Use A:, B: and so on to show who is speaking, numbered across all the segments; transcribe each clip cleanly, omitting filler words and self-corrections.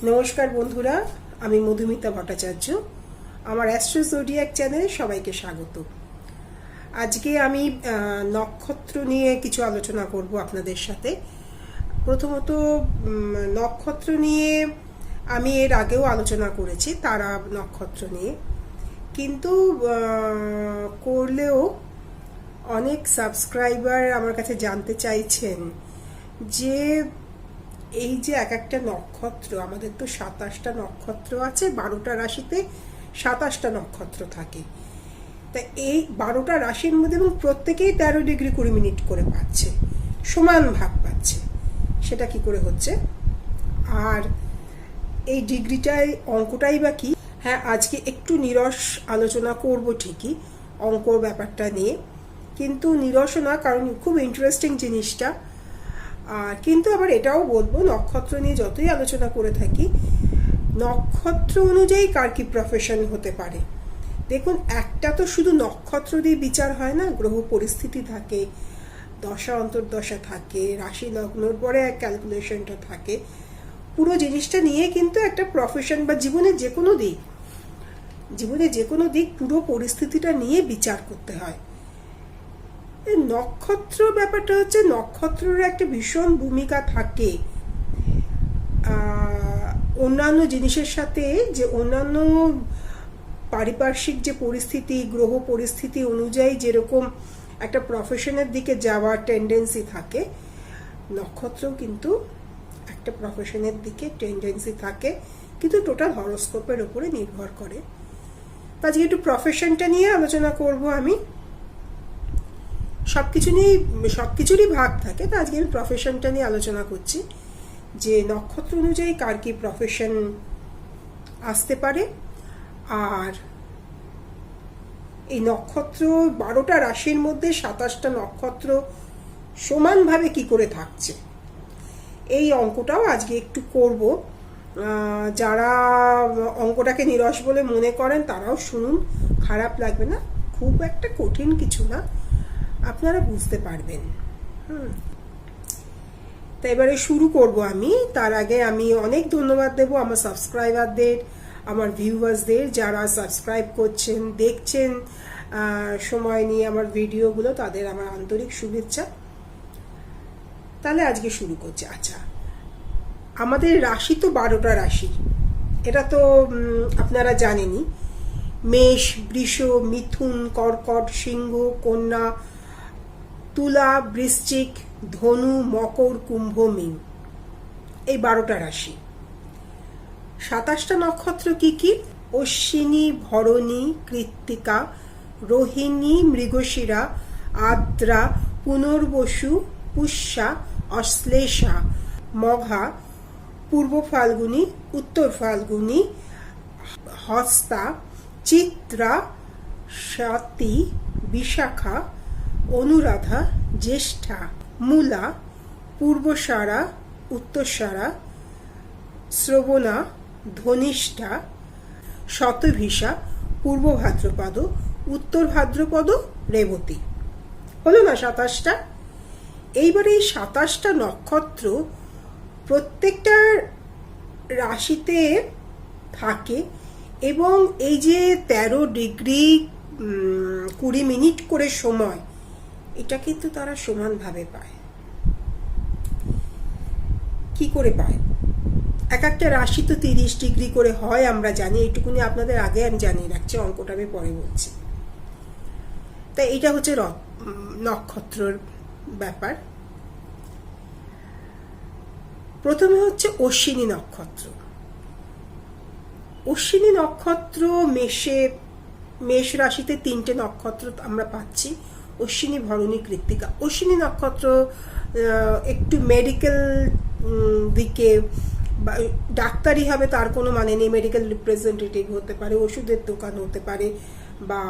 A: নমস্কার বন্ধুরা, আমি মধুমিতা ভট্টাচার্য। আমার অ্যাস্ট্রো জোডিয়াক চ্যানেলে সবাইকে স্বাগত। আজকে আমি নক্ষত্র নিয়ে কিছু আলোচনা করব আপনাদের সাথে। প্রথমত নক্ষত্র নিয়ে আমি এর আগেও আলোচনা করেছি, তারা নক্ষত্র নিয়ে, কিন্তু করলেও অনেক সাবস্ক্রাইবার আমার কাছে জানতে চাইছেন যে এই যে এক একটা নক্ষত্র, আমাদের তো 27টা নক্ষত্র আছে, 12টা রাশিতে 27টা নক্ষত্র থাকে। তা এই 12টা রাশির মধ্যে এবং প্রত্যেকেই 13 ডিগ্রি 20 মিনিট করে পাচ্ছে, সমান ভাগ পাচ্ছে। সেটা কি করে হচ্ছে? আর এই ডিগ্রিটাই, অঙ্কটাই বা কি? হ্যাঁ, আজকে একটু নিরস আলোচনা করব ঠিকই অঙ্ক ব্যাপারটা নিয়ে, কিন্তু নিরসও না, কারণ খুব ইন্টারেস্টিং জিনিসটা। আর কিন্তু আবার এটাও বলবো, নক্ষত্র নিয়ে যতই আলোচনা করে থাকি, নক্ষত্র অনুযায়ী কার কি প্রফেশন হতে পারে। দেখুন, একটা তো শুধু নক্ষত্র দিয়ে বিচার হয় না, গ্রহ পরিস্থিতি থাকে, দশা অন্তর্দশা থাকে, রাশি লগ্নর পরে এক ক্যালকুলেশনটা থাকে। পুরো জিনিসটা নিয়ে কিন্তু একটা প্রফেশন বা জীবনের যে কোনো দিক পুরো পরিস্থিতিটা নিয়ে বিচার করতে হয়। নক্ষত্র ব্যাপারটা হচ্ছে, নক্ষত্রের একটা ভীষণ ভূমিকা থাকে অন্যান্য জিনিসের সাথে, যে অন্যান্য পারিপার্শ্বিক যে পরিস্থিতি, গ্রহ পরিস্থিতি অনুযায়ী যেরকম একটা প্রফেশনের দিকে যাওয়ার টেন্ডেন্সি থাকে, নক্ষত্রও কিন্তু একটা প্রফেশনের দিকে টেন্ডেন্সি থাকে, কিন্তু টোটাল হরোস্কোপের উপরে নির্ভর করে। আজকে একটু প্রফেশনটা নিয়ে আলোচনা করব আমি। সবকিছুরই ভাগ থাকে, তো আজকে আমি প্রফেশনটা নিয়ে আলোচনা করছি, যে নক্ষত্র অনুযায়ী কার কি প্রফেশন আসতে পারে। আর এই নক্ষত্র 12টা রাশির মধ্যে 27টা নক্ষত্র সমানভাবে কি করে থাকছে, এই অঙ্কটাও আজকে একটু করব। যারা অঙ্কটাকে নিরস বলে মনে করেন তারাও শুনুন, খারাপ লাগবে না, খুব একটা কঠিন কিছু না, আপনারা বুঝতে পারবেন। তা এবারে শুরু করব আমি। তার আগে আমি অনেক ধন্যবাদ দেব আমার সাবস্ক্রাইবারদের, আমার ভিউয়ার্সদের, যারা সাবস্ক্রাইব করছেন, দেখছেন সময় নিয়ে আমার ভিডিওগুলো, তাদের আমার আন্তরিক শুভেচ্ছা। তাহলে আজকে শুরু করছি। আচ্ছা, আমাদের রাশি তো 12টা রাশি, এটা তো আপনারা জানেনই। মেষ, বৃষ, মিথুন, কর্কট, সিংহ, কন্যা, তুলা, বৃশ্চিক, ধনু, মকর, কুম্ভ, মীন, এই 12টা রাশি। 27টা নক্ষত্র কি কি? অশ্বিনী, ভরণী, কৃত্তিকা, রোহিণী, মৃগশিরা, আদ্রা, পুনর্বসু, পুষ্যা, অশ্লেষা, মঘা, পূর্ব ফাল্গুনী, উত্তর ফাল্গুনী, হস্তা, চিত্রা, স্বাতি, বিশাখা, অনুরাধা, জ্যেষ্ঠা, মূলা, পূর্বসারা, উত্তরসারা, শ্রবণা, ধনিষ্ঠা, শতভিষা, পূর্ব ভাদ্রপদ, উত্তর ভাদ্রপদ, রেবতী। হলো না 27টা? এইবারে এই 27টা নক্ষত্র প্রত্যেকটা রাশিতে থাকে, এবং এই যে 13 ডিগ্রি 20 মিনিট করে সময়, এটা কিন্তু তারা সমানভাবে পায়। কি করে পায়? এক একটা রাশি তো 30 ডিগ্রি করে হয়, আমরা জানি, এইটুকুনি আপনাদের আগে আমি জানিয়ে রাখছি, অঙ্কটা আমি পরে বলছি। তাই এটা হচ্ছে নক্ষত্রর ব্যাপার। প্রথমে হচ্ছে অশ্বিনী নক্ষত্র। অশ্বিনী নক্ষত্র মেষ রাশিতে 3টে নক্ষত্র আমরা পাচ্ছি, অশ্বিনী, ভরণী, কৃত্তিকা। অশ্বিনী নক্ষত্র একটু মেডিকেল দিকে, ডাক্তারি হবে তার কোনো মানে নেই, মেডিকেল রিপ্রেজেন্টেটিভ হতে পারে, ওষুধের দোকান হতে পারে, বা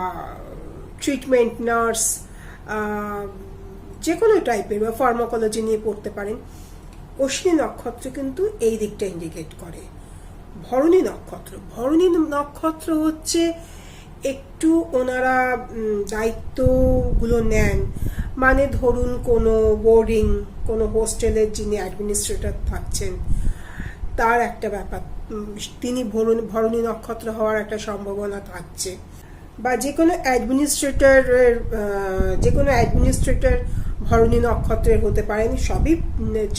A: ট্রিটমেন্ট নার্স, যে কোনো টাইপের, বা ফার্মাকোলজি নিয়ে পড়তে পারেন। অশ্বিনী নক্ষত্র কিন্তু এই দিকটা ইন্ডিকেট করে। ভরণী নক্ষত্র হচ্ছে একটু ওনারা দায়িত্বগুলো নেন, মানে ধরুন কোনো বোর্ডিং, কোনো হোস্টেলের যিনি অ্যাডমিনিস্ট্রেটর থাকছেন, তার একটা ব্যাপার তিনি ভরণী নক্ষত্র হওয়ার একটা সম্ভাবনা থাকছে। বা যে কোনো অ্যাডমিনিস্ট্রেটর ভরণী নক্ষত্রের হতে পারেন। সবই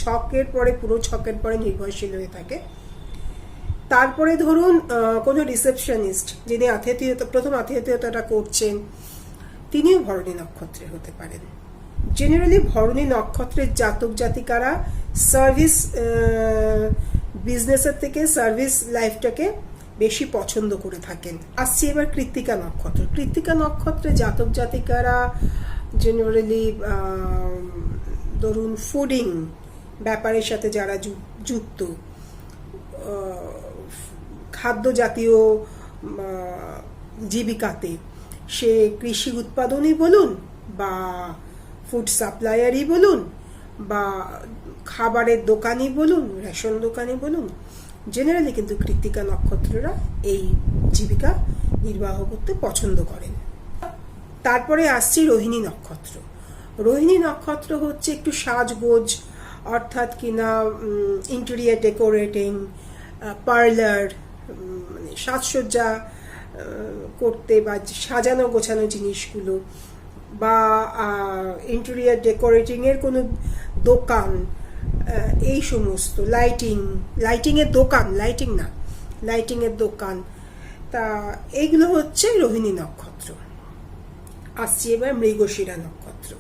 A: ছকের পরে, পুরো ছকের পরে নির্ভরশীল হয়ে থাকে। তারপরে ধরুন কোনো রিসেপশনিস্ট, যিনি প্রথম আতিথেয়তাটা করছেন, তিনিও ভরণী নক্ষত্রের হতে পারেন। জেনারেলি ভরণী নক্ষত্রের জাতক জাতিকারা সার্ভিস বিজনেসের থেকে সার্ভিস লাইফটাকে বেশি পছন্দ করে থাকেন। আসছি এবার কৃত্তিকা নক্ষত্র। কৃত্তিকা নক্ষত্রে জাতক জাতিকারা জেনারেলি ধরুন ফুডিং ব্যাপারের সাথে যারা যুক্ত, খাদ্য জাতীয় জীবিকাতে, সে কৃষি উৎপাদনই বলুন বা ফুড সাপ্লায়ারই বলুন বা খাবারের দোকানই বলুন, রেশন দোকানই বলুন, জেনারেলি কিন্তু কৃত্তিকা নক্ষত্ররা এই জীবিকা নির্বাহ করতে পছন্দ করেন। তারপরে আসছি রোহিণী নক্ষত্র। রোহিণী নক্ষত্র হচ্ছে একটু সাজগোজ, অর্থাৎ কিনা ইন্টেরিয়ার ডেকোরেটিং, পার্লার, মানে সাজসজ্জা করতে বা সাজানো গোছানো জিনিসগুলো, বা ইন্টেরিয়ার ডেকোরেটিং এর কোনো দোকান, এই সমস্ত লাইটিংয়ের দোকান, তা এইগুলো হচ্ছে রোহিণী নক্ষত্র। আসছি এবার মৃগশিরা নক্ষত্র।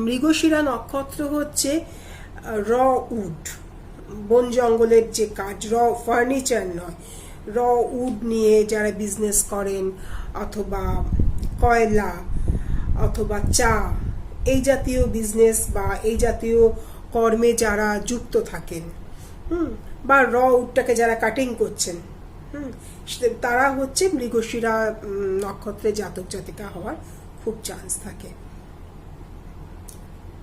A: মৃগশিরা নক্ষত্র হচ্ছে র উড, বন জঙ্গলের যে কাজ, র ফার্নিচার নয়, র উড নিয়ে যারা বিজনেস করেন, অথবা কয়লা অথবা চা, এই জাতীয় বিজনেস বা এই জাতীয় কর্মে যারা যুক্ত থাকেন, বা র উডটাকে যারা কাটিং করছেন, তারা হচ্ছে মৃগশিরা নক্ষত্রে জাতক জাতিকা হওয়ার খুব চান্স থাকে।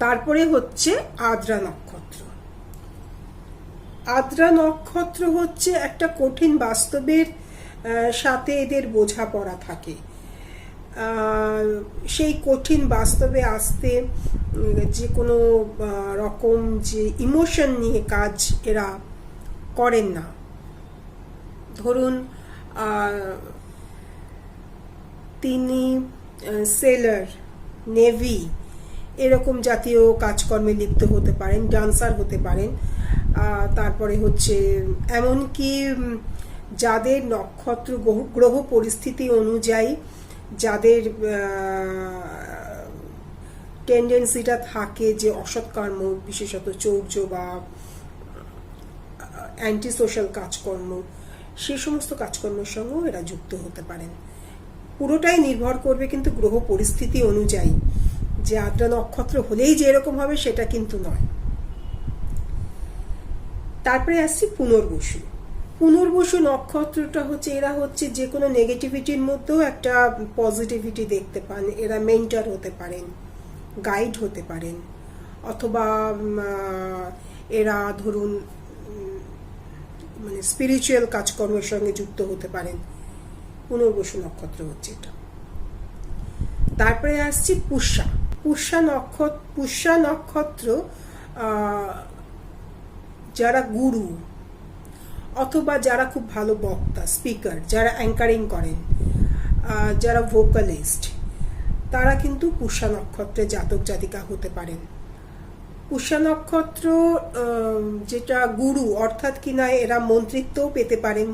A: তারপরে হচ্ছে আদ্রা নক্ষত্র। আদ্রা নক্ষত্র হচ্ছে একটা কঠিন বাস্তবের সাথে এদের বোঝাপড়া থাকে। সেই কঠিন বাস্তবে আসতে যে কোনো রকম যে ইমোশন নিয়ে কাজ এরা করেন না। ধরুন তিনি সেলার, নেভি, এরকম জাতীয় কাজকর্মে লিপ্ত হতে পারেন, ডান্সার হতে পারেন। তারপরে হচ্ছে এমনকি যাদের নক্ষত্র গ্রহ পরিস্থিতি অনুযায়ী যাদের টেন্ডেন্সিটা থাকে যে অসৎকর্ম, বিশেষত চৌর্য বা অ্যান্টি সোশ্যাল কাজকর্ম, সে সমস্ত কাজকর্মের সঙ্গেও এরা যুক্ত হতে পারেন। পুরোটাই নির্ভর করবে কিন্তু গ্রহ পরিস্থিতি অনুযায়ী, যে আদ্রা নক্ষত্র হলেই যে এরকম হবে সেটা কিন্তু নয়। তারপরে আসছি পুনর্বসু। পুনর্বসু নক্ষত্রটা হচ্ছে, এরা হচ্ছে যে কোনো নেগেটিভিটির মধ্যেও একটা পজিটিভিটি দেখতে পান। এরা মেন্টর হতে পারেন, গাইড হতে পারেন, অথবা এরা ধরুন মানে স্পিরিচুয়াল কাজকর্মের সঙ্গে যুক্ত হতে পারেন। পুনর্বসু নক্ষত্র হচ্ছে এটা। তারপরে আসছি পুষ্যা। পুষ্যা নক্ষত্র যারা গুরু অথবা যারা খুব ভালো বক্তা, স্পিকার, যারা অ্যাঙ্কারিং করেন, যারা ভোকালিস্ট, তারা কিন্তু পুষ্যা নক্ষত্রে জাতক জাতিকা হতে পারেন। পুষ্যা নক্ষত্র যেটা গুরু, অর্থাৎ কিনা এরা মন্ত্রিত্বও পেতে পারেন,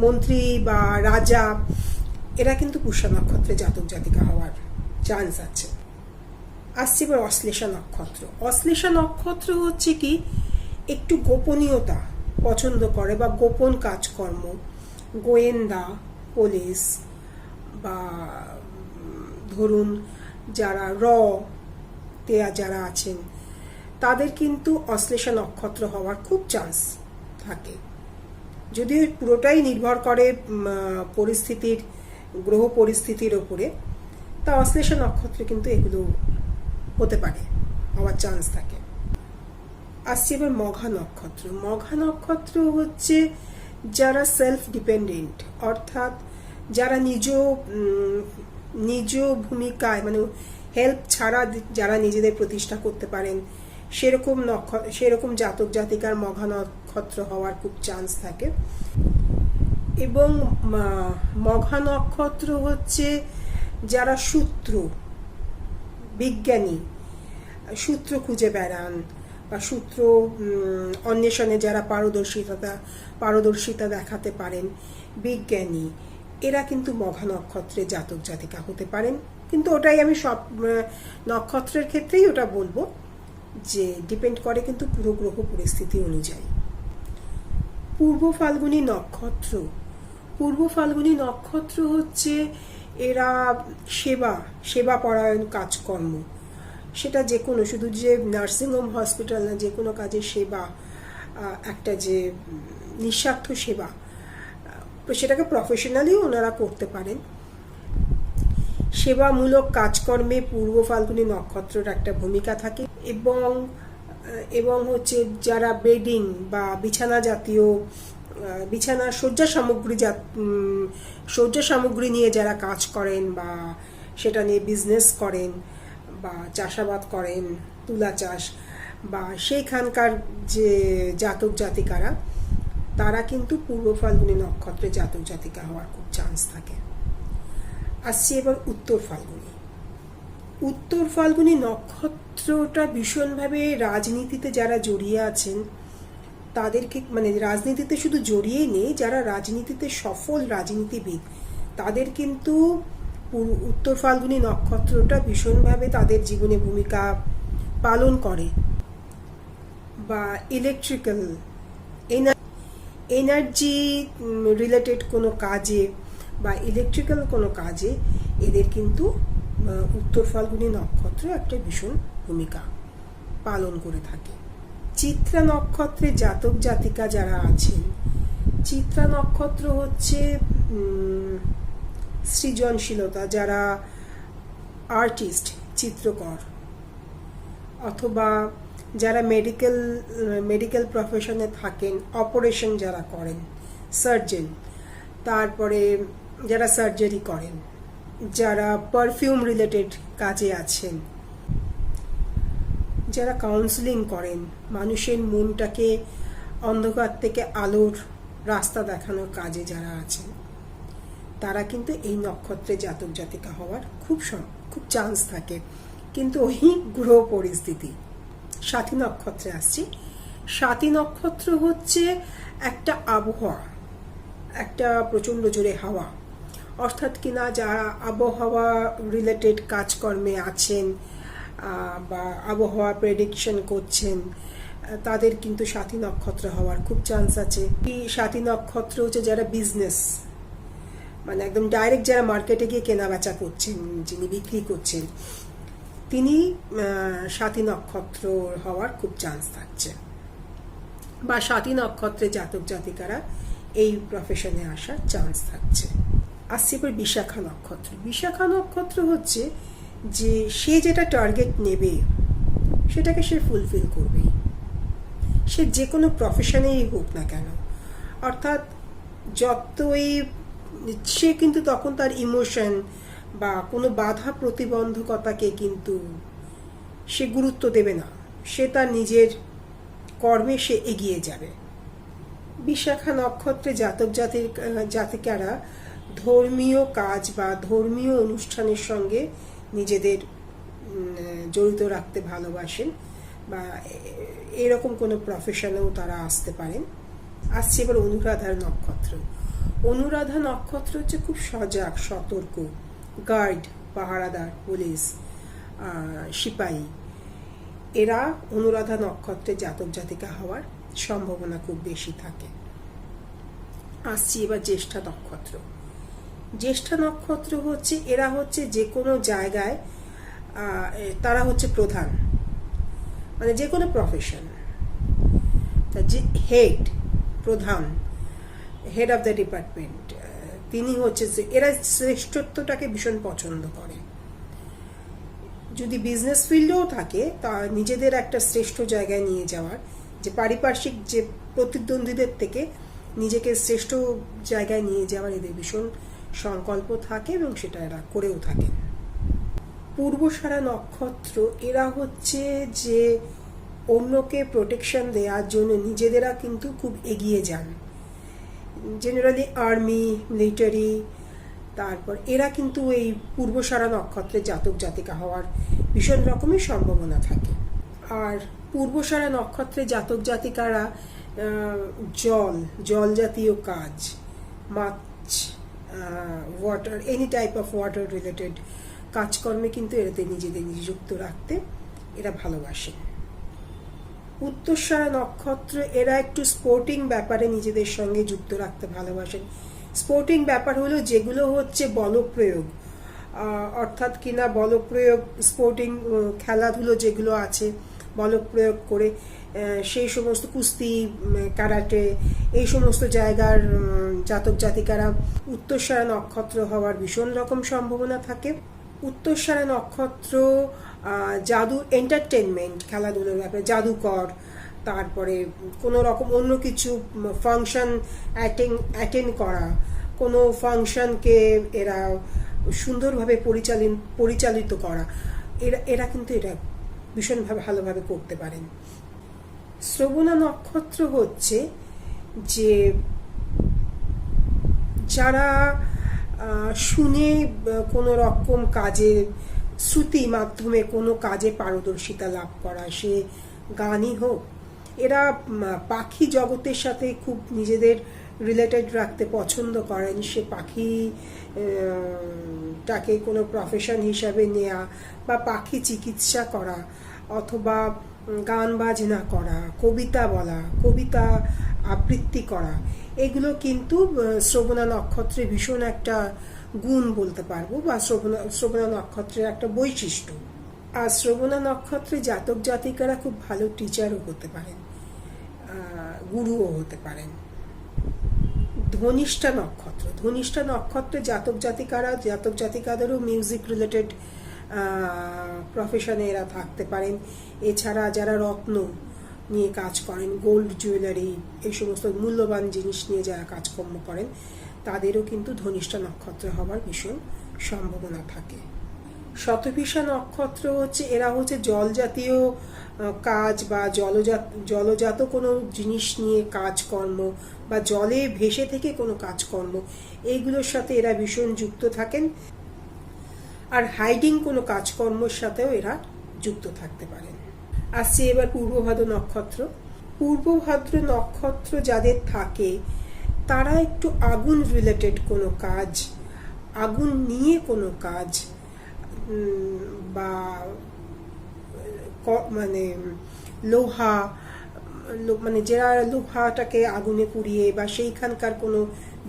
A: মন্ত্রী বা রাজা, এরা কিন্তু পুষ্যা নক্ষত্রে জাতক জাতিকা হওয়ার চান্স আছে। আসছি এবার অশ্লেষা নক্ষত্র। অশ্লেষা নক্ষত্র হচ্ছে কি একটু গোপনীয়তা পছন্দ করে বা গোপন কাজকর্ম, গোয়েন্দা, পুলিশ, বা ধরুন যারা তে যারা আছেন, তাদের কিন্তু অশ্লেষা নক্ষত্র হওয়ার খুব চান্স থাকে। যদিও পুরোটাই নির্ভর করে পরিস্থিতির, গ্রহ পরিস্থিতির ওপরে, তা অশ্লেষা নক্ষত্রে কিন্তু এগুলো হতে পারে, হওয়ার চান্স থাকে। আসছে এবার মঘা নক্ষত্র। মঘা নক্ষত্র হচ্ছে যারা সেলফ ডিপেন্ডেন্ট, অর্থাৎ যারা নিজ ভূমিকায়, মানে হেল্প ছাড়া যারা নিজেদের প্রতিষ্ঠা করতে পারেন, সেরকম জাতক জাতিকার মঘা নক্ষত্র নক্ষত্র হওয়ার খুব চান্স থাকে। এবং মঘা নক্ষত্র হচ্ছে যারা সূত্র বিজ্ঞানী, সূত্র খুঁজে বেড়ান বা সূত্র অন্বেষণে যারা পারদর্শিতা দেখাতে পারেন, বিজ্ঞানী, এরা কিন্তু মঘা নক্ষত্রের জাতক জাতিকা হতে পারেন। কিন্তু ওটাই আমি সব নক্ষত্রের ক্ষেত্রেই ওটা বলবো যে ডিপেন্ড করে কিন্তু পুরো গ্রহ পরিস্থিতি অনুযায়ী। পূর্ব ফাল্গুনী নক্ষত্র হচ্ছে এরা সেবা পরায়ণ কাজকর্ম, সেটা যে কোনো, শুধু যে নার্সিংহোম হসপিটাল না, যে কোনো কাজের সেবা, একটা যে নিঃস্বার্থ সেবা, সেটাকে প্রফেশনালিও ওনারা করতে পারেন। সেবামূলক কাজকর্মে পূর্ব ফাল্গুনী নক্ষত্রের একটা ভূমিকা থাকে। এবং হচ্ছে যারা বেডিং বা বিছানা শয্যা সামগ্রী নিয়ে যারা কাজ করেন বা সেটা নিয়ে বিজনেস করেন বা চাষাবাদ করেন, তুলা চাষ, বা সেইখানকার যে জাতক জাতিকারা, তারা কিন্তু পূর্ব ফাল্গুনী নক্ষত্রে জাতক জাতিকা হওয়ার খুব চান্স থাকে। আসছি এবার উত্তর ফাল্গুনী নক্ষত্রটা ভীষণভাবে রাজনীতিতে যারা জড়িয়ে আছেন তাদেরকে, মানে রাজনীতিতে শুধু জড়িয়েই নেই, যারা রাজনীতিতে সফল রাজনীতিবিদ, তাদের কিন্তু উত্তর ফাল্গুনী নক্ষত্রটা ভীষণভাবে তাদের জীবনে ভূমিকা পালন করে। বা ইলেকট্রিক্যাল এনার্জি রিলেটেড কোনো কাজে বা ইলেকট্রিক্যাল কোনো কাজে এদের কিন্তু উত্তর ফাল্গুনী নক্ষত্র একটা ভীষণ ভূমিকা পালন করে থাকে। চিত্রা নক্ষত্রে জাতক জাতিকা যারা আছেন, চিত্রা নক্ষত্র হচ্ছে সৃজনশীলতা, যারা আর্টিস্ট, চিত্রকর, অথবা যারা মেডিকেল প্রফেশনে থাকেন, অপারেশন যারা করেন, সার্জন, তারপরে যারা সার্জারি করেন, যারা পারফিউম রিলেটেড কাজে আছেন, যারা কাউন্সিলিং করেন, মানুষের মনটাকে অন্ধকার থেকে আলোর রাস্তা দেখানোর কাজে যারা আছেন, তারা কিন্তু এই নক্ষত্রে জাতক জাতিকা হওয়ার খুব চান্স থাকে। কিন্তু ওই গ্রহ পরিস্থিতি। স্বাতী নক্ষত্রে আসছি। স্বাতী নক্ষত্র হচ্ছে একটা আবহাওয়া, একটা প্রচণ্ড জোরে হাওয়া, অর্থাৎ কিনা যারা আবহাওয়া রিলেটেড কাজকর্মে আছেন বা আবহাওয়া প্রেডিকশন করছেন, তাদের কিন্তু স্বাতী নক্ষত্র হওয়ার খুব চান্স আছে। এই স্বাতী নক্ষত্র হচ্ছে যারা বিজনেস, মানে একদম ডাইরেক্ট যারা মার্কেটে গিয়ে কেনা বেচা করছেন, যিনি বিক্রি করছেন, তিনি স্বাতী নক্ষত্র হওয়ার খুব চান্স থাকছে। বা স্বাতী নক্ষত্রে জাতক জাতিকারা এই প্রফেশনে আসার চান্স থাকছে। আসছে এবার বিশাখা নক্ষত্র। বিশাখা নক্ষত্র হচ্ছে যে সে যেটা টার্গেট নেবে সেটাকে সে ফুলফিল করবে, সে যে কোনো প্রফেশনেই হোক না কেন। অর্থাৎ যতই সে কিন্তু তখন তার ইমোশন বা কোনো বাধা প্রতিবন্ধকতাকে কিন্তু সে গুরুত্ব দেবে না, সে তার নিজের কর্মে সে এগিয়ে যাবে। বিশাখা নক্ষত্রে জাতক জাতিকারা ধর্মীয় কাজ বা ধর্মীয় অনুষ্ঠানের সঙ্গে নিজেদের জড়িত রাখতে ভালোবাসেন, বা এরকম কোনো প্রফেশনেও তারা আসতে পারেন। আসছে এবার অনুরাধার নক্ষত্র। অনুরাধা নক্ষত্র হচ্ছে খুব সজাগ, সতর্ক, গার্ড, পাহারাদার, পুলিশ, সিপাহী, এরা অনুরাধা নক্ষত্রে জাতক জাতিকা হওয়ার সম্ভাবনা খুব বেশি থাকে। আসছি এবার জ্যেষ্ঠা নক্ষত্র। জ্যেষ্ঠা নক্ষত্র হচ্ছে এরা হচ্ছে যে কোনো জায়গায় তারা হচ্ছে প্রধান, মানে যে কোনো প্রফেশন, যে প্রধান, হেড অফ দ্য ডিপার্টমেন্ট, তিনি হচ্ছে, এরা শ্রেষ্ঠত্বটাকে ভীষণ পছন্দ করে। যদি বিজনেস ফিল্ডেও থাকে তা নিজেদের একটা শ্রেষ্ঠ জায়গায় নিয়ে যাওয়ার, যে পারিপার্শ্বিক যে প্রতিদ্বন্দ্বীদের থেকে নিজেকে শ্রেষ্ঠ জায়গায় নিয়ে যাওয়ার এদের ভীষণ সংকল্প থাকে এবং সেটা এরা করেও থাকেন। পূর্বসারা নক্ষত্র এরা হচ্ছে যে অন্যকে প্রোটেকশন দেওয়ার জন্য নিজেদেরা কিন্তু খুব এগিয়ে যান। জেনারেলি আর্মি, মিলিটারি, তারপর এরা কিন্তু এই পূর্বসারা নক্ষত্রের জাতক জাতিকা হওয়ার ভীষণ রকমের সম্ভাবনা থাকে। আর পূর্বসারা নক্ষত্রের জাতক জাতিকারা জল জাতীয় কাজ, মাছ, water, any type of water related কাজকর্মে কিন্তু এরাতে নিজেদের নিযুক্ত রাখতে এরা ভালোবাসেন। উত্তরসারা নক্ষত্র এরা একটু স্পোর্টিং ব্যাপারে নিজেদের সঙ্গে যুক্ত রাখতে ভালোবাসেন। স্পোর্টিং ব্যাপার হলো যেগুলো হচ্ছে বলপ্রয়োগ, অর্থাৎ কিনা বলপ্রয়োগ, স্পোর্টিং খেলাধুলো যেগুলো আছে বলপ্রয়োগ করে, সেই সমস্ত কুস্তি, ক্যারাটে, এই সমস্ত জায়গার জাতক জাতিকারা উত্তরসারা নক্ষত্র হওয়ার ভীষণ রকম সম্ভাবনা থাকে। উত্তরসারা নক্ষত্র জাদু, এন্টারটেনমেন্ট, খেলাধুলোর ব্যাপারে, জাদুকর, তারপরে কোনো রকম অন্য কিছু ফাংশন অ্যাটেন্ড করা, কোনো ফাংশনকে এরা সুন্দরভাবে পরিচালিত করা, এরা কিন্তু এটা ভীষণভাবে ভালোভাবে করতে পারেন। শ্রবণা নক্ষত্র হচ্ছে যে যারা শুনে কোনো রকম কাজে, শ্রুতি মাধ্যমে কোনো কাজে পারদর্শিতা লাভ করা, সে গানই হোক, এরা পাখি জগতের সাথে খুব নিজেদের রিলেটেড রাখতে পছন্দ করেন। সে পাখিটাকে কোনো প্রফেশন হিসাবে নেওয়া, বা পাখি চিকিৎসা করা, অথবা গান বাজনা করা, কবিতা বলা, কবিতা আবৃত্তি করা, এগুলো কিন্তু শ্রবণা নক্ষত্রের ভীষণ একটা গুণ বলতে পারবো, বা শ্রবণা নক্ষত্রের একটা বৈশিষ্ট্য। আর শ্রবণা নক্ষত্রে জাতক জাতিকারা খুব ভালো টিচারও হতে পারেন, গুরুও হতে পারেন। ধনিষ্ঠা নক্ষত্রে জাতক জাতিকাদেরও মিউজিক রিলেটেড প্রফেশনে এরা থাকতে পারেন। এছাড়া যারা রত্ন নিয়ে কাজ করেন, গোল্ড জুয়েলারি, এই সমস্ত মূল্যবান জিনিস নিয়ে যারা কাজকর্ম করেন, তাদেরও কিন্তু ধনিষ্ঠা নক্ষত্র হওয়ার ভীষণ সম্ভাবনা থাকে। শতভিষা নক্ষত্র হচ্ছে, এরা হচ্ছে জল জাতীয় কাজ বা জলজাত কোনো জিনিস নিয়ে কাজকর্ম, বা জলে ভেসে থেকে কোনো কাজকর্ম, এইগুলোর সাথে এরা ভীষণ যুক্ত থাকেন। আর হাইডিং কোনো কাজকর্মের সাথেও এরা যুক্ত থাকতে পারেন। আসছে এবার পূর্বভাদ্র নক্ষত্র যাদের থাকে, তারা একটু আগুন রিলেটেড কোনো কাজ, আগুন নিয়ে কোনো কাজ, বা মানে লোহা, মানে যারা লোহাটাকে আগুনে পুড়িয়ে, বা সেইখানকার কোনো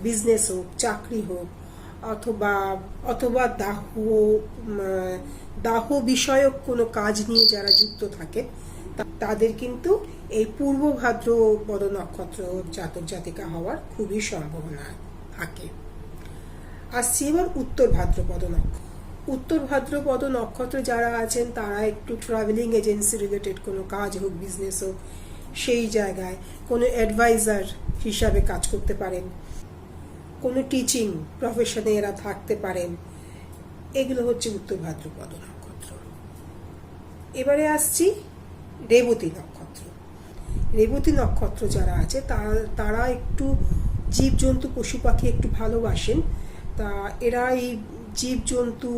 A: বিজনেস হোক, চাকরি হোক, অথবা দাহ বিষয়ক কোনো কাজ নিয়ে যারা যুক্ত থাকে, তাদের কিন্তু এই পূর্ব ভাদ্রপদ নক্ষত্র জাতক জাতিকা হওয়ার খুবই সম্ভাবনা থাকে। আসছি এবার উত্তর ভাদ্রপদ নক্ষত্র যারা আছেন, তারা একটু ট্রাভেলিং এজেন্সি রিলেটেড কোনো কাজ হোক, বিজনেস হোক, সেই জায়গায় কোনো অ্যাডভাইজার হিসাবে কাজ করতে পারেন, কোনো টিচিং প্রফেশনে এরা থাকতে পারেন। এগুলো হচ্ছে উত্তর ভাদ্রপদ নক্ষত্র। এবারে আসছি রেবতী নক্ষত্র যারা আছে, তারা একটু জীবজন্তু, পশু পাখি একটু ভালোবাসেন। তা এরা এই জীবজন্তু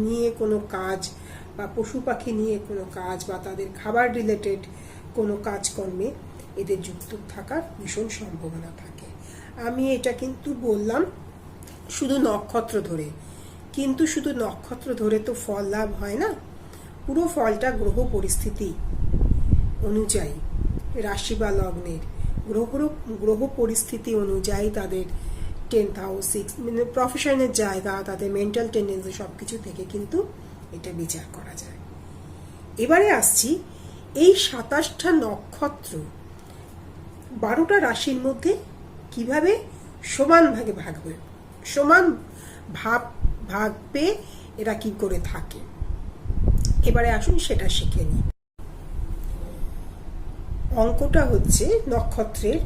A: নিয়ে কোনো কাজ, বা পশু পাখি নিয়ে কোনো কাজ, বা তাদের খাবার রিলেটেড কোনো কাজকর্মে এদের যুক্ত থাকার ভীষণ সম্ভাবনা থাকে। আমি এটা কিন্তু বললাম শুধু নক্ষত্র ধরে, কিন্তু শুধু নক্ষত্র ধরে তো ফল লাভ হয় না। পুরো ফলটা গ্রহ পরিস্থিতি অনুযায়ী, রাশি বা লগ্নের গ্রহ পরিস্থিতি অনুযায়ী, তাদের 10th হাউস, 6 মানে প্রফেশনের জায়গা, তাদের মেন্টাল টেন্ডেন্সি, সবকিছু থেকে কিন্তু এটা বিচার করা যায়। এবারে আসছি এই 27টা নক্ষত্র 12টা রাশির মধ্যে কিভাবে সমান ভাগ পেয়ে এরা কি করে থাকে। এবারে আসুন সেটা শিখে নিই। অঙ্কটা হচ্ছে নক্ষত্রের,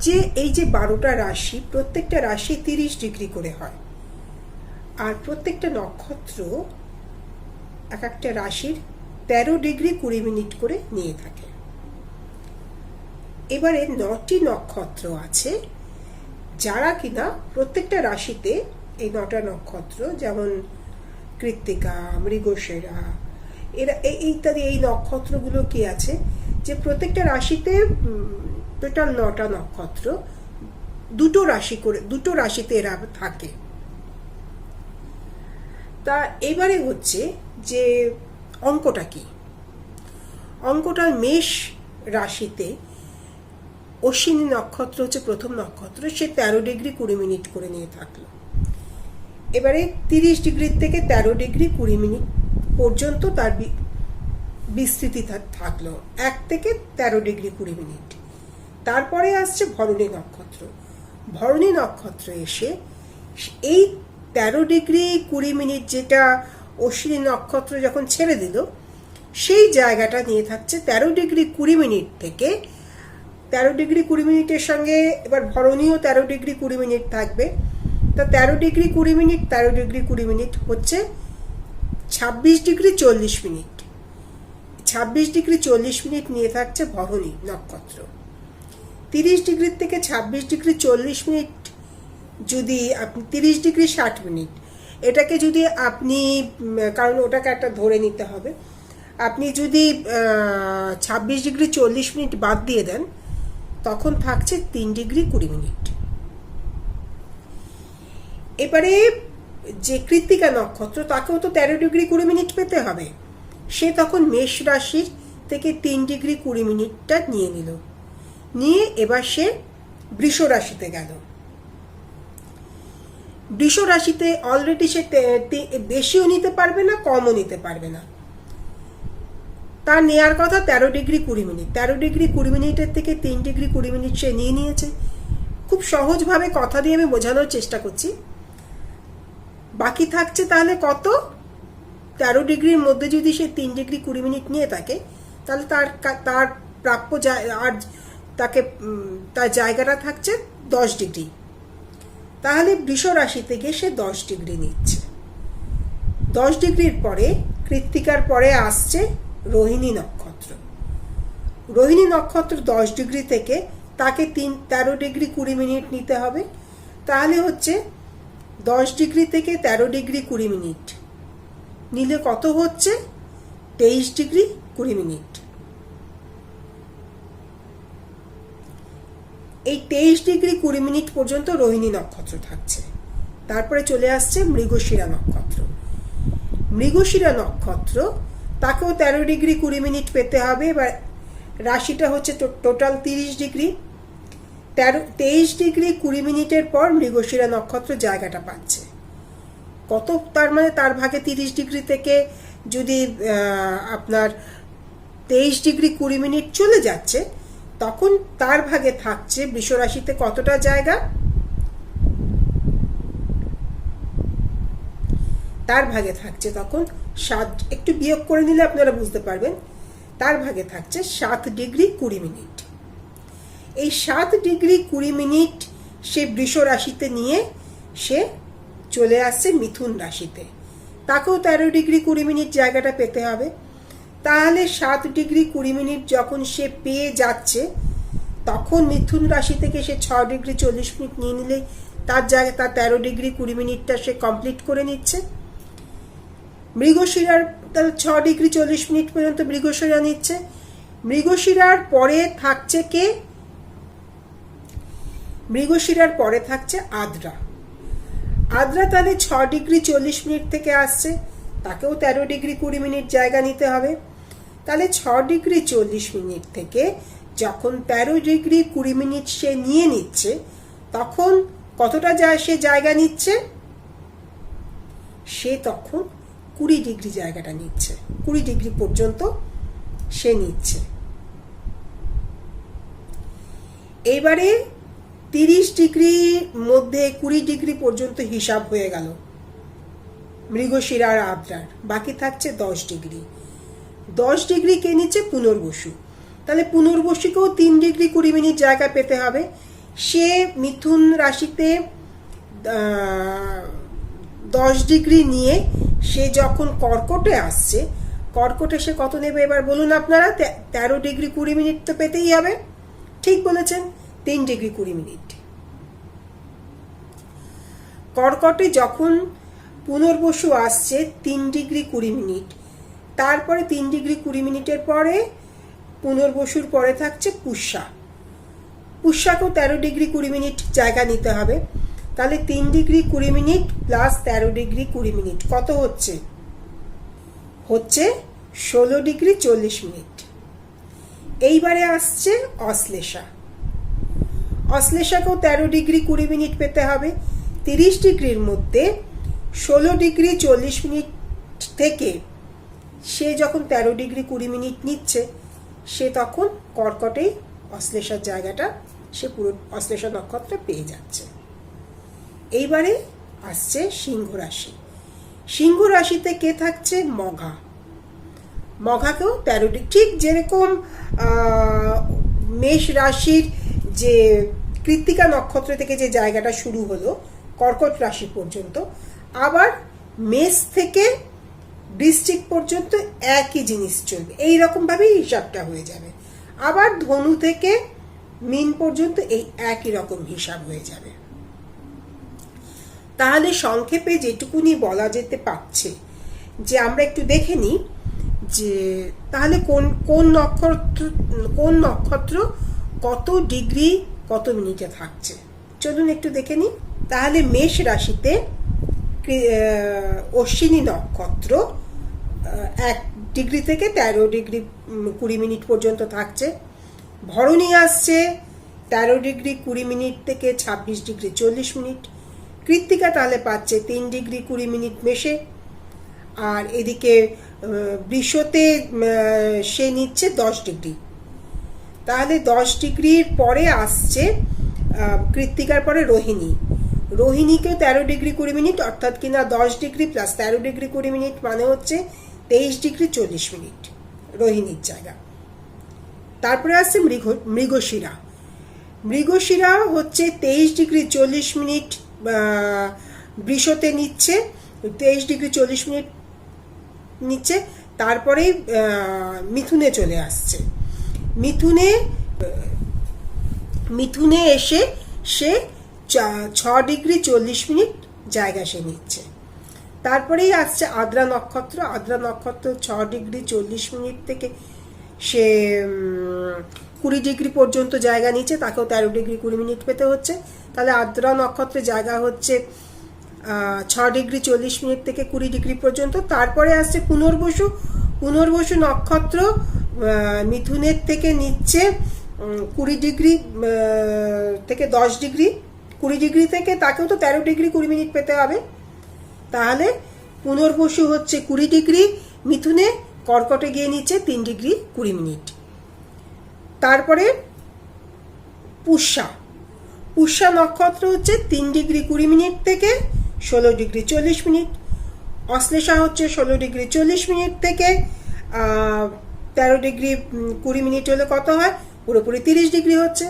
A: যে এই যে 12টা রাশি, প্রত্যেকটা রাশি 30 ডিগ্রি করে হয়, আর প্রত্যেকটা নক্ষত্র এক একটা রাশির 13 ডিগ্রি 20 মিনিট করে নিয়ে থাকে। এবারে 9টি নক্ষত্র আছে যারা কিনা প্রত্যেকটা রাশিতে, এই 9টা নক্ষত্র যেমন কৃত্তিকা, মৃগশিরা, এরা ইত্যাদি, এই নক্ষত্রগুলো কি আছে যে প্রত্যেকটা রাশিতে টোটাল 9টা নক্ষত্র, দুটো রাশিতে এরা থাকে। তা এবারে হচ্ছে যে অঙ্কটা কি, অঙ্কটা মেষ রাশিতে অশ্বিনী নক্ষত্র হচ্ছে প্রথম নক্ষত্র, সে 13 ডিগ্রি 20 মিনিট করে নিয়ে থাকলো। এবারে 30 ডিগ্রি থেকে 13 ডিগ্রি 20 মিনিট পর্যন্ত তার বিস্তৃতি থাকলো, 1 থেকে 13 ডিগ্রি 20 মিনিট। তারপরে আসছে ভরণী নক্ষত্র। ভরণী নক্ষত্র এসে এই 13 ডিগ্রি 20 মিনিট যেটা অশ্বিনী নক্ষত্র যখন ছেড়ে দিল, সেই জায়গাটা নিয়ে থাকছে 13 ডিগ্রি 20 মিনিট থেকে 13 ডিগ্রি 20 মিনিটের সঙ্গে এবার ভরণীও 13 ডিগ্রি 20 মিনিট থাকবে। তা 13 ডিগ্রি 20 মিনিট 13 ডিগ্রি 20 মিনিট হচ্ছে 26 ডিগ্রি 40 মিনিট। 26 ডিগ্রি 40 মিনিট নিয়ে থাকছে ভরণী নক্ষত্র। 30 ডিগ্রি থেকে 26 ডিগ্রি 40 মিনিট, যদি আপনি 30 ডিগ্রি 60 মিনিট, এটাকে যদি আপনি, কারণ ওটাকে একটা ধরে নিতে হবে, আপনি যদি 26 ডিগ্রি 40 মিনিট বাদ দিয়ে দেন তখন থাকছে 3 ডিগ্রি 20 মিনিট। এবারে যে কৃত্তিকা নক্ষত্র, তাকেও তো 13 ডিগ্রি 20 মিনিট পেতে হবে, সে তখন মেষ রাশির থেকে 3 ডিগ্রি 20 মিনিটটা নিয়ে নিল, নিয়ে এবার সে বৃষ রাশিতে গেল। বৃষ রাশিতে অলরেডি সে বেশিও নিতে পারবে না, কমও নিতে পারবে না, তার নেয়ার কথা 13 ডিগ্রি 20 মিনিট। 13 ডিগ্রি 20 মিনিটের থেকে 3 ডিগ্রি 20 মিনিট সে নিয়ে নিয়েছে। খুব সহজভাবে কথা দিয়ে আমি বোঝানোর চেষ্টা করছি। বাকি থাকছে তাহলে কত? 13 ডিগ্রির মধ্যে যদি সে 3 ডিগ্রি 20 মিনিট নিয়ে থাকে, তাহলে তার প্রাপ্য আর তাকে তার জায়গাটা থাকছে 10 ডিগ্রি। তাহলে বৃষ রাশিতে গিয়ে সে 10 ডিগ্রি নিচ্ছে। 10 ডিগ্রির পরে কৃত্তিকার পরে আসছে রোহিণী নক্ষত্র। রোহিণী নক্ষত্র 10 ডিগ্রি থেকে তাকে 13 ডিগ্রি 20 মিনিট নিতে হবে। তাহলে হচ্ছে 10 ডিগ্রি থেকে 13 ডিগ্রি 20 মিনিট নিলে কত হচ্ছে? 23 ডিগ্রি 20 মিনিট। এই 23 ডিগ্রি 20 মিনিট পর্যন্ত রোহিণী নক্ষত্র থাকছে। তারপরে চলে আসছে মৃগশিরা নক্ষত্র। মৃগশিরা নক্ষত্র, তাকেও 13 ডিগ্রি 20 মিনিট পেতে হবে। এবার রাশিটা হচ্ছে টোটাল 30 ডিগ্রি। 23 ডিগ্রি 20 মিনিটের পর মৃগশিরা নক্ষত্র জায়গাটা পাচ্ছে। কত? তার মানে তার ভাগে 30 ডিগ্রি থেকে যদি আপনার 23 ডিগ্রি 20 মিনিট চলে যাচ্ছে, তখন তার ভাগে থাকছে বৃষ রাশিতে কতটা জায়গা? তার ভাগে থাকছে তখন 7, একটু বিয়োগ করে নিলে আপনারা বুঝতে পারবেন, তার ভাগে থাকছে 7 ডিগ্রি 20 মিনিট। এই 7 ডিগ্রি 20 মিনিট সে বৃষ রাশিতে নিয়ে সে চলে আসছে মিথুন রাশিতে। তাকেও 13 ডিগ্রি 20 মিনিট জায়গাটা পেতে হবে। তাহলে 7 ডিগ্রি 20 মিনিট যখন সে পেয়ে যাচ্ছে, তখন মিথুন রাশি থেকে সে 6 ডিগ্রি 40 মিনিট নিয়ে নিলে তার জায়গায় তার 13 ডিগ্রি 20 মিনিটটা সে কমপ্লিট করে নিচ্ছে। মৃগশিরার তাহলে 6 ডিগ্রি 40 মিনিট পর্যন্ত মৃগশিরা নিচ্ছে। মৃগশিরার পরে থাকছে কে? মৃগশিরার পরে থাকছে আদ্রা। আদ্রা তাহলে 6 ডিগ্রি 40 মিনিট থেকে আসছে, তাকেও 13 ডিগ্রি 20 মিনিট জায়গা নিতে হবে। তাহলে 6 ডিগ্রি 40 মিনিট থেকে যখন 13 ডিগ্রি 20 মিনিট সে নিয়ে নিচ্ছে, তখন কতটা সে জায়গা নিচ্ছে? সে তখন 20 ডিগ্রি জায়গাটা নিচ্ছে, 20 ডিগ্রি পর্যন্ত সে নিচ্ছে। এইবারে 30 ডিগ্রির মধ্যে 20 ডিগ্রি পর্যন্ত হিসাব হয়ে গেল মৃগশিরা আর আদ্রার। বাকি থাকছে 10 ডিগ্রি। 10 ডিগ্রি কে নিচ্ছে? পুনর্বসু। তাহলে পুনর্বসুকেও 3 ডিগ্রি 20 মিনিট জায়গা পেতে হবে। সে মিথুন রাশিতে 10 ডিগ্রি নিয়ে সে যখন কর্কটে আসছে, কর্কটে সে কত নেবে এবার বলুন আপনারা? 13 ডিগ্রি 20 মিনিট তো পেতেই হবে, ঠিক বলেছেন, 3°20'। কর্কটে যখন পুনর্বসু আসছে 3°20', তারপরে 3°20' পরে পুনর্বসুর পরে থাকছে পুষ্যা। পুষ্যাকেও 13°20' জায়গা নিতে হবে। তাহলে 3°20' প্লাস 13°20' কত হচ্ছে? হচ্ছে 16°40'। এইবারে আসছে অশ্লেষা। অশ্লেষাকেও 13°20' পেতে হবে। 30°-র মধ্যে 16°40' থেকে সে যখন 13°20' নিচ্ছে, সে তখন কর্কটেই অশ্লেষার জায়গাটা সে পুরো অশ্লেষা নক্ষত্র পেয়ে যাচ্ছে। এইবারে আসছে সিংহ রাশি। সিংহ রাশিতে কে থাকছে? মঘা। মঘাকেও 13, ঠিক যেরকম মেষ রাশির যে কৃত্তিকা নক্ষত্র থেকে যে জায়গাটা শুরু হলো কর্কট রাশি পর্যন্ত, আবার মেষ থেকে বৃশ্চিক পর্যন্ত একই জিনিস চলবে, এইরকমভাবেই হিসাবটা হয়ে যাবে। আবার ধনু থেকে মীন পর্যন্ত এই একই রকম হিসাব হয়ে যাবে। তাহলে সংক্ষেপে যেটুকুনি বলা যেতে পারছে যে আমরা একটু দেখে নিই যে তাহলে কোন নক্ষত্র কত ডিগ্রি কত মিনিটে থাকছে। চলুন একটু দেখে নিই। তাহলে মেষ রাশিতে অশ্বিনী নক্ষত্র 1 থেকে 13°20' পর্যন্ত থাকছে। ভরণী আসছে 13°20' থেকে 26°40'। কৃত্তিকা তাহলে পাচ্ছে 3°20' মেষে, আর এদিকে বৃষতে সে নিচ্ছে 10°। তাহলে 10°-র পরে আসছে কৃত্তিকার পরে রোহিণী। রোহিণীকেও 13°20', অর্থাৎ কিনা 10° প্লাস 13°20' মানে হচ্ছে 23°40'। রোহিণীর জায়গা। তারপরে আসছে মৃগশিরা। মৃগশিরা হচ্ছে 23°40' বৃষতে নিচ্ছে, 23°40' নিচ্ছে। তারপরে মিথুনে চলে আসছে। মিথুনে এসে সে 6°40' জায়গা সে নিচ্ছে। তারপরেই আসছে আদ্রা নক্ষত্র। আদ্রা নক্ষত্র 6°40' থেকে সে 20° পর্যন্ত জায়গা নিচ্ছে, তাকেও 13°20' পেতে হচ্ছে। তাহলে আদ্রা নক্ষত্রের জায়গা হচ্ছে 6°40' থেকে 20° পর্যন্ত। তারপরে আসছে পুনর্বসু। পুনর্বসু নক্ষত্র মিথুনের থেকে নিচ্ছে 20° থেকে 10°। 20° থেকে তাকেও তো 13°20' পেতে হবে। তাহলে পুনর্বসু হচ্ছে 20°, মিথুনে, কর্কটে গিয়ে নিচ্ছে 3°20'। তারপরে পুষ্যা নক্ষত্র হচ্ছে 3°20' থেকে 16°40'। অশ্লেষা হচ্ছে 16°40' থেকে 13°20' হলে কত হয়? পুরোপুরি 30° হচ্ছে।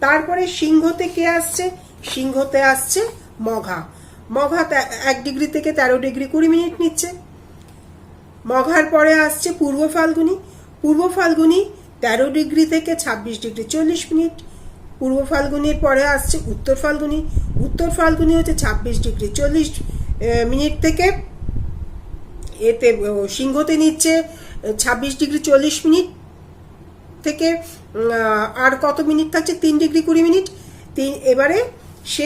A: তারপরে সিংহতে কে আসছে? সিংহতে আসছে মঘা। 1° থেকে 13°20' নিচ্ছে। মঘার পরে আসছে পূর্ব ফাল্গুনী। পূর্ব ফাল্গুনী 13° থেকে 26°40'। পূর্ব ফাল্গুনির পরে আসছে উত্তর ফাল্গুনী। উত্তর ফাল্গুনী হচ্ছে 26°40' থেকে এতে সিংহতে নিচ্ছে 26°40' থেকে আর কত মিনিট থাকছে? 3°20'। এবারে সে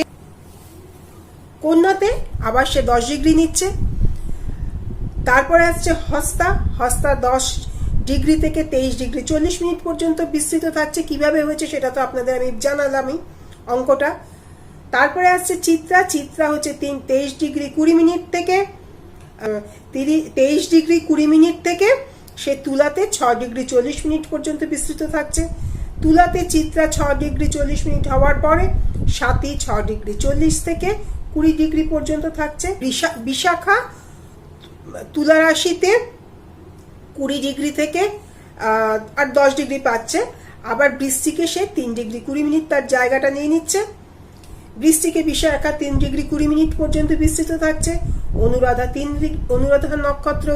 A: কন্যাতে আবার সে 10° নিচ্ছে। তারপরে আসছে হস্তা। হস্তা 10° থেকে 23°40' পর্যন্ত বিস্তৃত থাকছে। কিভাবে হয়েছে সেটা তো আপনাদের আমি জানালামই অঙ্কটা। তারপরে আসছে চিত্রা। চিত্রা হচ্ছে 23°20' থেকে 23°20' থেকে সে তুলাতে 6°40' পর্যন্ত বিস্তৃত থাকছে। তুলাতে চিত্রা 6°40' হওয়ার পরে সাথী 6°40 থেকে 20° পর্যন্ত থাকছে। বিশাখা তুলা রাশিতে 20° থেকে আর 10° পাচ্ছে। আবার বৃশ্চিকে সে 3°20' তার জায়গাটা নিয়ে নিচ্ছে। বৃশ্চিকে বিশাখা 3°20' পর্যন্ত বিস্তৃত থাকছে। অনুরাধা নক্ষত্র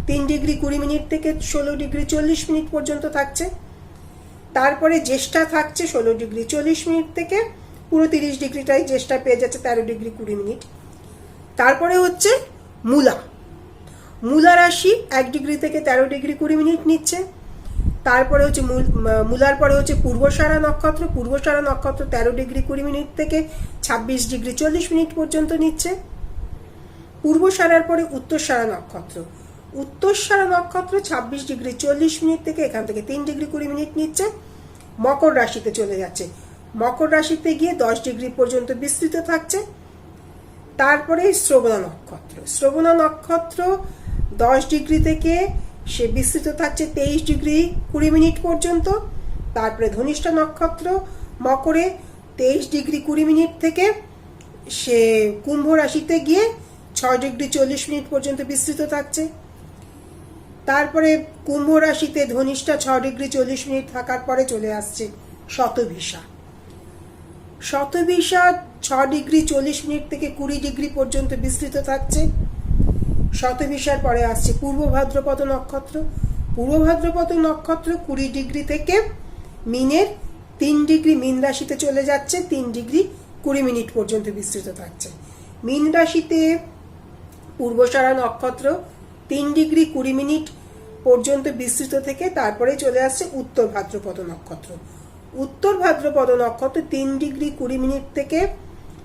A: 3°20' থেকে 16°40' পর্যন্ত থাকছে। তারপরে জ্যেষ্ঠা থাকছে 16°40 থেকে, পুরো 30°টাই জ্যেষ্ঠা পেয়ে যাচ্ছে 13°20। তারপরে হচ্ছে মূলা, মূলা রাশি 1° থেকে 13°20 নিচ্ছে। তারপরে হচ্ছে মূলার পরে হচ্ছে পূর্বসারা নক্ষত্র, পূর্বসারা নক্ষত্র 13°20 থেকে 26°40 পর্যন্ত নিচ্ছে। পূর্বসারার পরে উত্তরসারা নক্ষত্র, উত্তরসারা নক্ষত্র 26°40 থেকে এখান থেকে 3°20 নিচ্ছে, মকর রাশিতে চলে যাচ্ছে। মকর রাশিতে গিয়ে 10° পর্যন্ত বিস্তৃত থাকছে। তারপরে শ্রবণা নক্ষত্র, শ্রবণা নক্ষত্র 10° থেকে সে বিস্তৃত থাকছে 23°20 পর্যন্ত। তারপরে ধনিষ্ঠা নক্ষত্র মকরে 23°20 থেকে সে কুম্ভ রাশিতে গিয়ে 6°40 পর্যন্ত বিস্তৃত থাকছে। তারপরে কুম্ভ রাশিতে ধনিষ্ঠা 6°40 থাকার পরে চলে আসছে শতভিষা, শতভিষা 6°40 থেকে 20° পর্যন্ত বিস্তৃত থাকছে। শতভিষার পরে আসছে পূর্ব ভাদ্রপদ নক্ষত্র, পূর্ব ভাদ্রপদ নক্ষত্র 20° থেকে মিনের 3° মিন রাশিতে চলে যাচ্ছে, 3°20 পর্যন্ত বিস্তৃত থাকছে। মিন রাশিতে পূর্বসারা নক্ষত্র 3°20 পর্যন্ত বিস্তৃত থেকে তারপরে চলে আসছে উত্তর ভাদ্রপদ নক্ষত্র, উত্তর ভাদ্রপদ নক্ষত্র 3°20 থেকে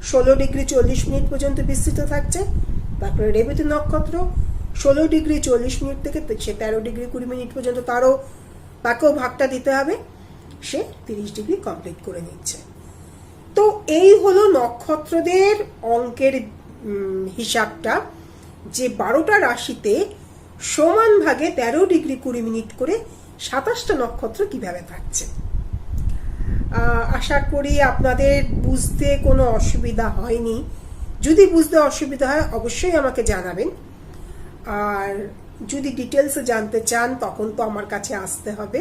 A: 16°40 পর্যন্ত বিস্তৃত থাকছে। তারপরে রেবতী নক্ষত্র 16°40 থেকে সে 13°20 পর্যন্ত, তাকেও ভাগটা দিতে হবে, সে 30° কমপ্লিট করে নিচ্ছে। তো এই হলো নক্ষত্রদের অঙ্কের হিসাবটা, যে 12টা রাশিতে সমান ভাগে 13°20 করে 27টা নক্ষত্র কিভাবে থাকছে। আশা করি আপনাদের বুঝতে কোনো অসুবিধা হয়নি। যদি বুঝতে অসুবিধা হয় অবশ্যই আমাকে জানাবেন, আর যদি ডিটেলসে জানতে চান তখন তো আমার কাছে আসতে হবে,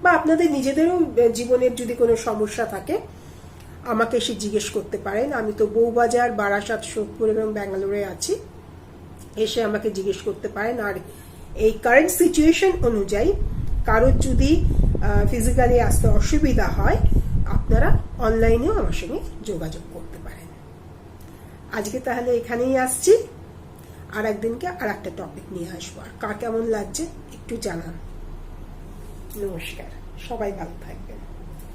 A: বা আপনাদের নিজেদেরও জীবনের যদি কোনো সমস্যা থাকে আমাকে এসে জিজ্ঞেস করতে পারেন। আমি তো বউবাজার, বারাসাত, সোদপুর এবং ব্যাঙ্গালোরে আছি, এসে আমাকে জিজ্ঞেস করতে পারেন। আর এই কারেন্ট সিচুয়েশন অনুযায়ী কারোর যদি ফিজিক্যালি আসতে অসুবিধা হয় আপনারা অনলাইনেও আমার সঙ্গে যোগাযোগ করতে পারেন। আজকে তাহলে এখানেই আসছি, আর একদিনকে আর একটা টপিক নিয়ে আসবো। আর কার কেমন লাগছে একটু জানান। নমস্কার, সবাই ভালো থাকবেন।